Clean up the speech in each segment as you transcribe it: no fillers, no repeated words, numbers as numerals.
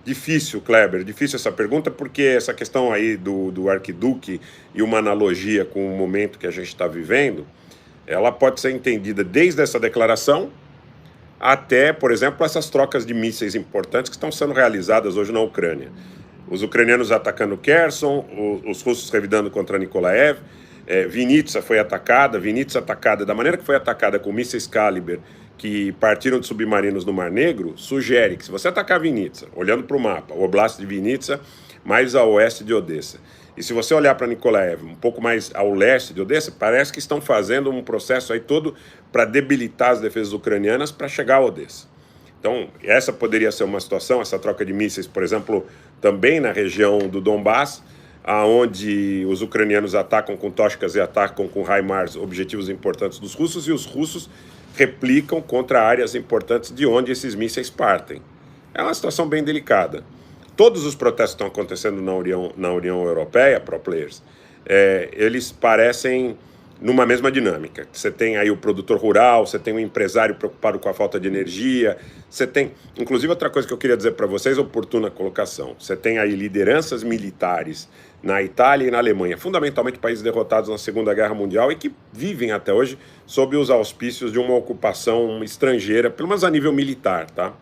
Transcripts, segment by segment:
Difícil, Kleber, difícil essa pergunta, porque essa questão aí do arquiduque e uma analogia com o momento que a gente está vivendo, ela pode ser entendida desde essa declaração até, por exemplo, essas trocas de mísseis importantes que estão sendo realizadas hoje na Ucrânia. Os ucranianos atacando Kherson, os russos revidando contra Nikolaev, Vinnytsia foi atacada, da maneira que foi atacada com mísseis Caliber, que partiram de submarinos no Mar Negro, sugere que se você atacar Vinnytsia, olhando para o mapa, o Oblast de Vinnytsia, mais a oeste de Odessa, e se você olhar para Nikolaev, um pouco mais ao leste de Odessa, parece que estão fazendo um processo aí todo para debilitar as defesas ucranianas para chegar a Odessa. Então, essa poderia ser uma situação, essa troca de mísseis, por exemplo, também na região do Donbass, aonde os ucranianos atacam com Tochkas e atacam com HIMARS objetivos importantes dos russos, e os russos replicam contra áreas importantes de onde esses mísseis partem. É uma situação bem delicada. Todos os protestos que estão acontecendo na União Europeia, pro players, eles parecem numa mesma dinâmica. Você tem aí o produtor rural, você tem o empresário preocupado com a falta de energia, você tem, inclusive outra coisa que eu queria dizer para vocês, oportuna colocação, você tem aí lideranças militares na Itália e na Alemanha, fundamentalmente países derrotados na Segunda Guerra Mundial e que vivem até hoje sob os auspícios de uma ocupação estrangeira, pelo menos a nível militar, tá?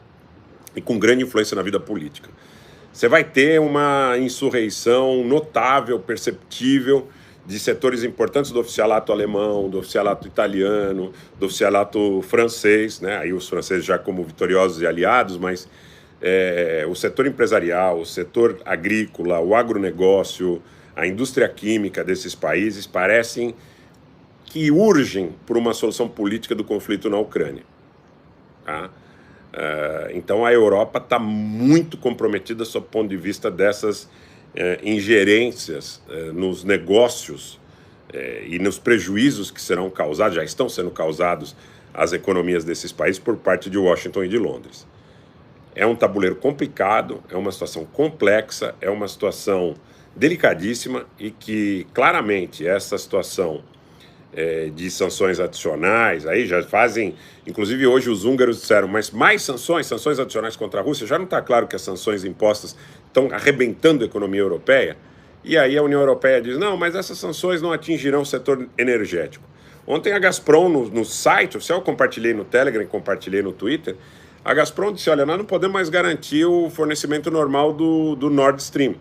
E com grande influência na vida política. Você vai ter uma insurreição notável, perceptível, de setores importantes do oficialato alemão, do oficialato italiano, do oficialato francês, né? Aí os franceses já como vitoriosos e aliados, mas o setor empresarial, o setor agrícola, o agronegócio, a indústria química desses países parecem que urgem por uma solução política do conflito na Ucrânia. Tá? Então a Europa está muito comprometida sob o ponto de vista dessas ingerências nos negócios e nos prejuízos que serão causados, já estão sendo causados às economias desses países por parte de Washington e de Londres. É um tabuleiro complicado, é uma situação complexa, é uma situação delicadíssima e que claramente essa situação de sanções adicionais, aí já fazem, inclusive hoje os húngaros disseram, mas mais sanções adicionais contra a Rússia, já não está claro que as sanções impostas estão arrebentando a economia europeia, e aí a União Europeia diz, não, mas essas sanções não atingirão o setor energético. Ontem a Gazprom, no site oficial, eu compartilhei no Telegram, compartilhei no Twitter, a Gazprom disse, olha, nós não podemos mais garantir o fornecimento normal do Nord Stream,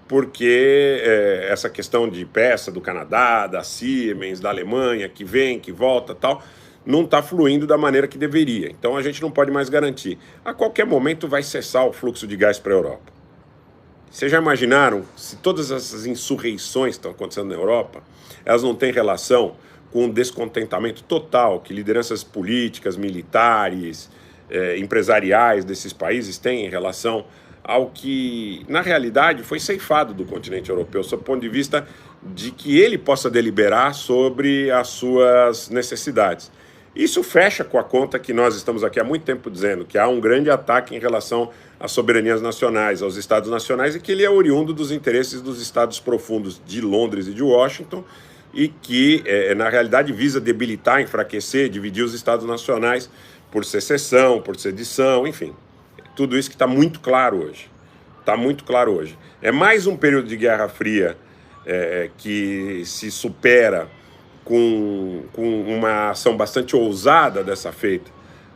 porque essa questão de peça do Canadá, da Siemens, da Alemanha, que vem, que volta tal, não está fluindo da maneira que deveria. Então a gente não pode mais garantir. A qualquer momento vai cessar o fluxo de gás para a Europa. Vocês já imaginaram se todas essas insurreições que estão acontecendo na Europa, elas não têm relação com um descontentamento total que lideranças políticas, militares, empresariais desses países têm em relação ao que, na realidade, foi ceifado do continente europeu, sob o ponto de vista de que ele possa deliberar sobre as suas necessidades. Isso fecha com a conta que nós estamos aqui há muito tempo dizendo, que há um grande ataque em relação às soberanias nacionais, aos estados nacionais, e que ele é oriundo dos interesses dos estados profundos de Londres e de Washington, e que, na realidade, visa debilitar, enfraquecer, dividir os estados nacionais por secessão, por sedição, enfim. Tudo isso que está muito claro hoje. Está muito claro hoje. É mais um período de Guerra Fria que se supera com uma ação bastante ousada dessa feita,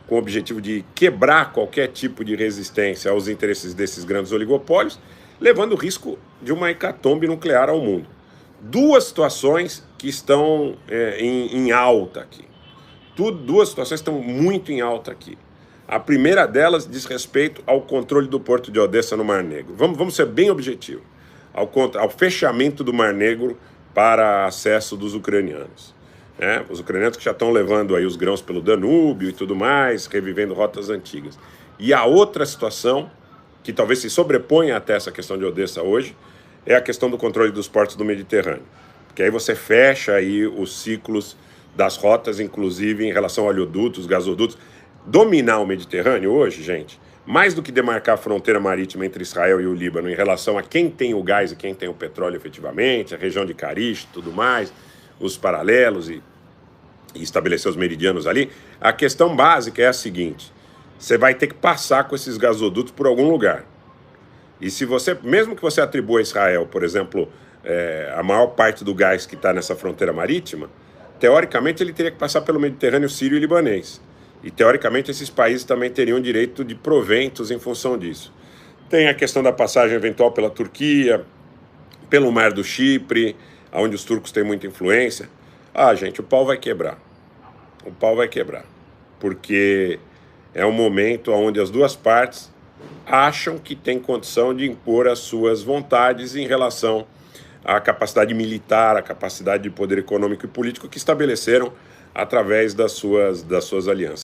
com o objetivo de quebrar qualquer tipo de resistência aos interesses desses grandes oligopólios, levando o risco de uma hecatombe nuclear ao mundo. Duas situações que estão em alta aqui. Duas situações estão muito em alta aqui. A primeira delas diz respeito ao controle do porto de Odessa no Mar Negro. Vamos ser bem objetivos. Ao fechamento do Mar Negro para acesso dos ucranianos. Os ucranianos que já estão levando aí os grãos pelo Danúbio e tudo mais, revivendo rotas antigas. E a outra situação, que talvez se sobreponha até essa questão de Odessa hoje, é a questão do controle dos portos do Mediterrâneo. Porque aí você fecha aí os ciclos das rotas, inclusive em relação a oleodutos, gasodutos. Dominar o Mediterrâneo hoje, gente, mais do que demarcar a fronteira marítima entre Israel e o Líbano em relação a quem tem o gás e quem tem o petróleo efetivamente, a região de Karish e tudo mais, os paralelos e estabelecer os meridianos ali, a questão básica é a seguinte: você vai ter que passar com esses gasodutos por algum lugar. E se você, mesmo que você atribua a Israel, por exemplo, a maior parte do gás que está nessa fronteira marítima, teoricamente ele teria que passar pelo Mediterrâneo sírio e libanês. E teoricamente esses países também teriam direito de proventos em função disso. Tem a questão da passagem eventual pela Turquia, pelo Mar do Chipre, onde os turcos têm muita influência. Gente, o pau vai quebrar. O pau vai quebrar. Porque é um momento onde as duas partes acham que tem condição de impor as suas vontades em relação à capacidade militar, à capacidade de poder econômico e político que estabeleceram através das suas alianças.